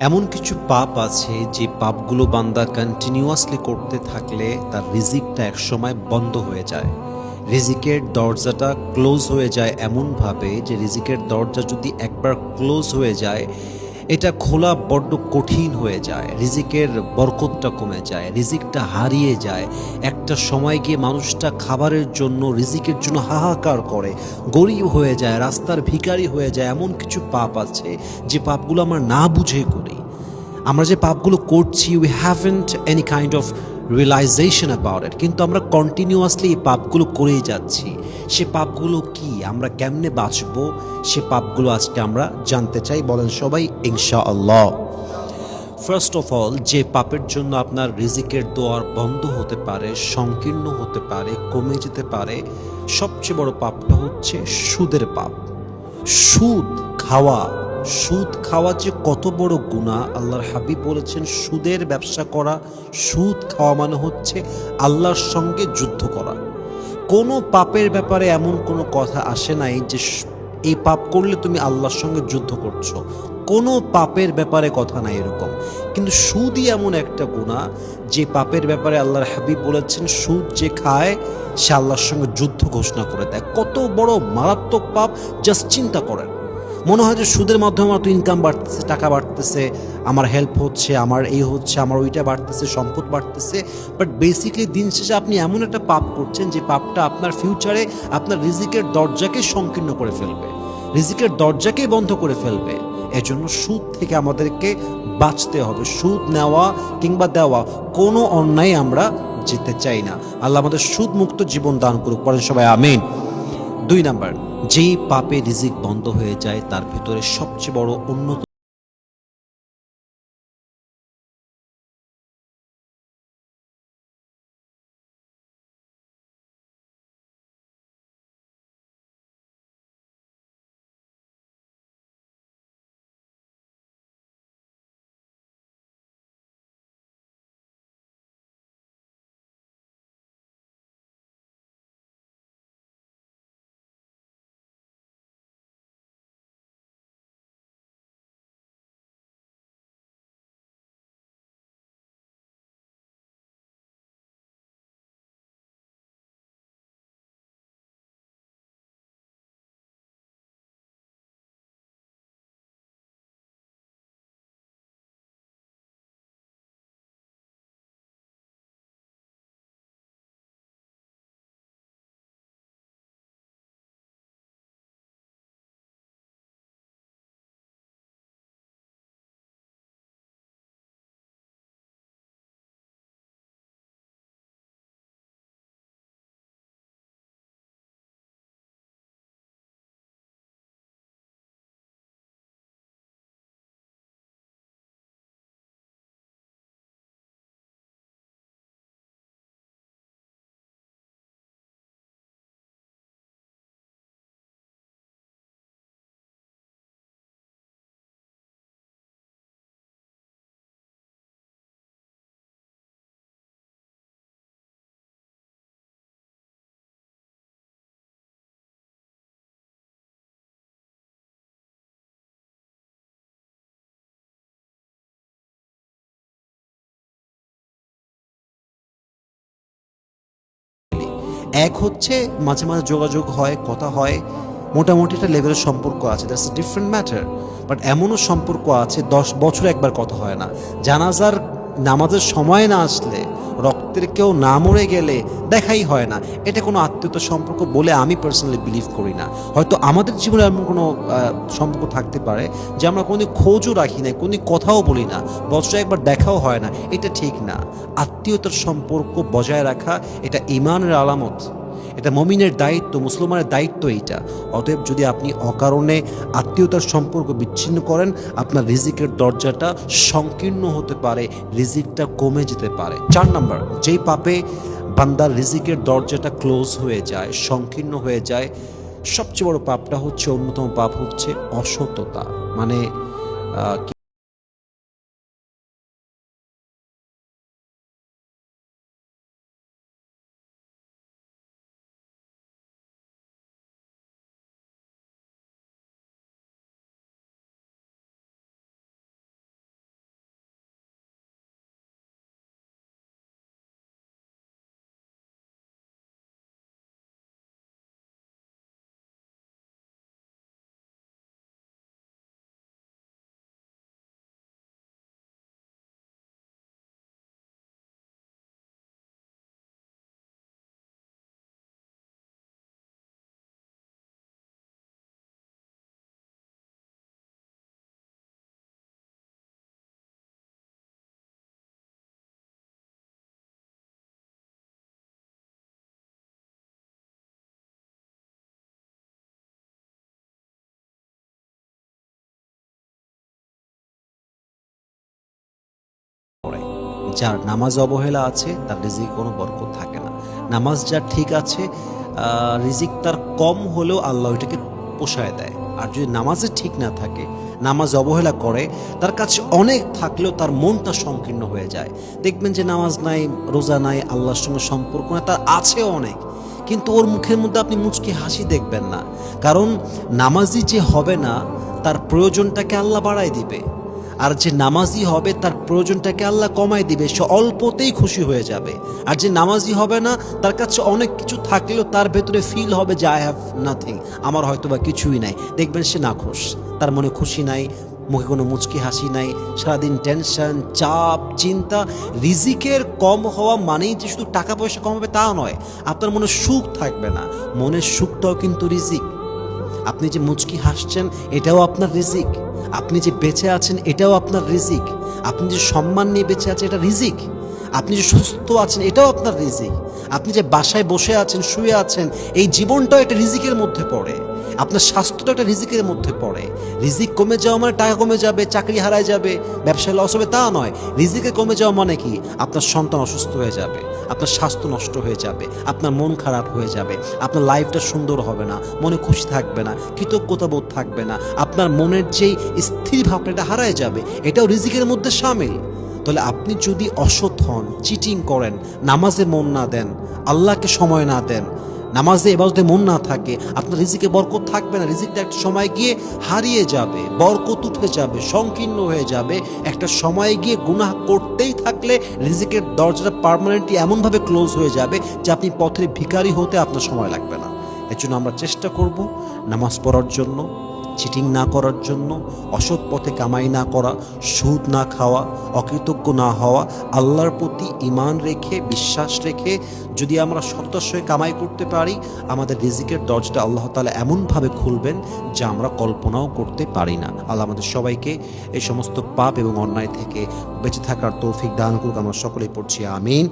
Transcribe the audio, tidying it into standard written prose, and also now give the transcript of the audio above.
এমন কিছু পাপ আছে যে পাপগুলো বান্দা কন্টিনিউয়াসলি করতে থাকলে তার রিজিকটা একসময় বন্ধ হয়ে যায়। রিজিকের দরজাটা ক্লোজ হয়ে যায় এমনভাবে যে রিজিকের দরজা যদি একবার ক্লোজ হয়ে যায়, এটা খোলা বড্ড কঠিন হয়ে যায়। রিজিকের বরকতটা কমে যায়, রিজিকটা হারিয়ে যায়। একটা সময় গিয়ে মানুষটা খাবারের জন্য, রিজিকের জন্য হাহাকার করে, গরিব হয়ে যায়, রাস্তার ভিখারি হয়ে যায়। এমন কিছু পাপ আছে যে পাপগুলো আমরা না বুঝে করি। আমরা যে পাপগুলো করছি, we haven't any kind of realisation about it, কিন্তু আমরা কন্টিনিউয়াসলি এই পাপগুলো করেই যাচ্ছি। সে পাপগুলো কি, আমরা কেমনে বাঁচবো, সে পাপগুলো আজকে আমরা জানতে চাই। বলেন সবাই ইনশাআল্লাহ। ফার্স্ট অফ অল, যে পাপের জন্য আপনার রিজিকের দোয়ার বন্ধ হতে পারে, সংকীর্ণ হতে পারে, কমে যেতে পারে, সবচেয়ে বড় পাপটা হচ্ছে সুদের পাপ। সুদ খাওয়া। সুদ খাওয়া যে কত বড় গুনাহ, আল্লাহর হাবিব বলেছেন সুদের ব্যবসা করা, সুদ খাওয়া মানে হচ্ছে আল্লাহর সঙ্গে যুদ্ধ করা। কোনো পাপের ব্যাপারে এমন কোনো কথা আসে নাই যে এই পাপ করলে তুমি আল্লাহর সঙ্গে যুদ্ধ করছো। কোনো পাপের ব্যাপারে কথা নাই এরকম। কিন্তু সুদই এমন একটা গুনাহ যে পাপের ব্যাপারে আল্লাহর হাবিব বলেছেন সুদ যে খায় সে আল্লাহর সঙ্গে যুদ্ধ ঘোষণা করে দেয়। কত বড় মারাত্মক পাপ, জাস্ট চিন্তা করেন। মনে হয় যে সুদের মাধ্যমে আমার তো ইনকাম বাড়তেছে, টাকা বাড়তেছে, আমার হেল্প হচ্ছে, আমার এই হচ্ছে, আমার ওইটা বাড়তেছে, সম্পদ বাড়তেছে। বাট বেসিক্যালি দিন শেষে আপনি এমন একটা পাপ করছেন যে পাপটা আপনার ফিউচারে আপনার রিজিকের দরজাকে সংকীর্ণ করে ফেলবে, রিজিকের দরজাকেই বন্ধ করে ফেলবে। এজন্য সুদ থেকে আমাদেরকে বাঁচতে হবে। সুদ নেওয়া কিংবা দেওয়া কোনো অন্যায় আমরা যেতে চাই না। আল্লাহ আমাদের সুদ মুক্ত জীবন দান করুক, পরে সবাই আমিন। ২ নাম্বার, যেই পাপে রিজিক বন্ধ হয়ে যায় তার ভিতরে সবচেয়ে বড় অন্যতম এক হচ্ছে মাঝে মাঝে যোগাযোগ হয়, কথা হয়, মোটামুটি একটা লেভেলের সম্পর্ক আছে, that's a different matter. But এমনও সম্পর্ক আছে ১০ বছরে একবার কথা হয় না। জানাজার নামাজের সময় না আসলে, রক্তের কেউ না মরে গেলে দেখাই হয় না। এটা কোনো আত্মীয়তার সম্পর্ক বলে আমি পার্সোনালি বিলিভ করি না। হয়তো আমাদের জীবনে এমন কোনো সম্পর্ক থাকতে পারে যে আমরা কোনো খোঁজও রাখি না, কোনো কথাও বলি না, বছরে একবার দেখাও হয় না। এটা ঠিক না। আত্মীয়তার সম্পর্ক বজায় রাখা এটা ঈমানের আলামত, এটা মুমিনের দায়িত্ব, মুসলমানের দায়িত্ব এইটা। অতএব যদি আপনি অকারণে আত্মীয়তার সম্পর্ক বিচ্ছিন্ন করেন, আপনার রিজিকের দরজাটা সংকীর্ণ হতে পারে, রিজিকটা কমে যেতে পারে। ৪ নাম্বার, যেই পাপে বান্দার রিজিকের দরজাটা ক্লোজ হয়ে যায়, সংকীর্ণ হয়ে যায়, সবচেয়ে বড় পাপটা হচ্ছে, অন্যতম পাপ হচ্ছে অসততা। মানে যার নামাজ অবহেলা আছে তার রিজিকে কোনো বরকত থাকে না। নামাজ যার ঠিক আছে রিজিক তার কম হলেও আল্লাহ ওইটাকে পোষায় দেয়। আর যদি নামাজে ঠিক না থাকে, নামাজ অবহেলা করে, তার কাছে অনেক থাকলেও তার মনটা সংকীর্ণ হয়ে যায়। দেখবেন যে নামাজ নাই, রোজা নাই, আল্লাহর সঙ্গে সম্পর্ক নাই, তার আছে অনেক, কিন্তু ওর মুখের মধ্যে আপনি মুচকি হাসি দেখবেন না। কারণ নামাজি যে হবে না তার প্রয়োজনটাকে আল্লাহ বাড়ায় দিবে, আর যে নামাজি হবে তার প্রয়োজনটাকে আল্লাহ কমায় দিবে, সে অল্পতেই খুশি হয়ে যাবে। আর যে নামাজি হবে না তার কাছে অনেক কিছু থাকলেও তার ভেতরে ফিল হবে যে আই হ্যাভ নাথিং, আমার হয়তো বা কিছুই নাই। দেখবেন সে নাখুশ, তার মনে খুশি নাই, মুখে কোনো মুচকি হাসি নাই, সারাদিন টেনশন, চাপ, চিন্তা। রিজিকের কম হওয়া মানেই যে শুধু টাকা পয়সা কম হবে তা নয়, আপনার মনে সুখ থাকবে না। মনের সুখটাও কিন্তু রিজিক। আপনি যে মুচকি হাসছেন এটাও আপনার রিজিক, আপনি যে বেঁচে আছেন এটাও আপনার রিজিক, আপনি যে সম্মান নিয়ে বেঁচে আছেন এটা রিজিক, আপনি যে সুস্থ আছেন এটাও আপনার রিজিক, আপনি যে বাসায় বসে আছেন, শুয়ে আছেন, এই জীবনটাও একটা রিজিকের মধ্যে পড়ে, আপনার স্বাস্থ্যটা একটা রিজিকের মধ্যে পড়ে। রিজিক কমে যাওয়া মানে টাকা কমে যাবে, চাকরি হারায় যাবে, ব্যবসায় লস হবে তা নয়। রিজিকে কমে যাওয়া মানে কি? আপনার সন্তান অসুস্থ হয়ে যাবে, আপনার স্বাস্থ্য নষ্ট হয়ে যাবে, আপনার মন খারাপ হয়ে যাবে, আপনার লাইফটা সুন্দর হবে না, মনে খুশি থাকবে না, কৃতজ্ঞতা বোধ থাকবে না, আপনার মনের যেই স্থির ভাবটা এটা হারায় যাবে, এটাও রিজিকের মধ্যে শামিল। তাহলে আপনি যদি অসৎ হন, চিটিং করেন, নামাজে মন না দেন, আল্লাহকে সময় না দেন, নামাজে ইবাদতে মন না থাকে, আপনার রিজিকে বরকত থাকবে না। রিজিকটা একটা সময় গিয়ে হারিয়ে যাবে, বরকত উঠে যাবে, সংকীর্ণ হয়ে যাবে। একটা সময় গিয়ে গুনাহ করতেই থাকলে রিজিকের দরজাটা পার্মানেন্টলি এমনভাবে ক্লোজ হয়ে যাবে যে আপনি পথের ভিখারি হতে আপনার সময় লাগবে না। এর জন্য আমরা চেষ্টা করব নামাজ পড়ার জন্য, চিটিং না করার জন্য, অসৎ পথে কামাই না করা, সুদ না খাওয়া, অকৃতজ্ঞ না হওয়া, আল্লাহর প্রতি ঈমান রেখে, বিশ্বাস রেখে যদি আমরা সত্যের সঙ্গে কামাই করতে পারি, আমাদের রিজিকের দরজাটা আল্লাহ তাআলা এমনভাবে খুলবেন যা আমরা কল্পনাও করতে পারি না। আল্লাহ আমাদের সবাইকে এই সমস্ত পাপ এবং অন্যায় থেকে বেঁচে থাকার তৌফিক দান করুক। আমরা সকলেই পড়ছি আমিন।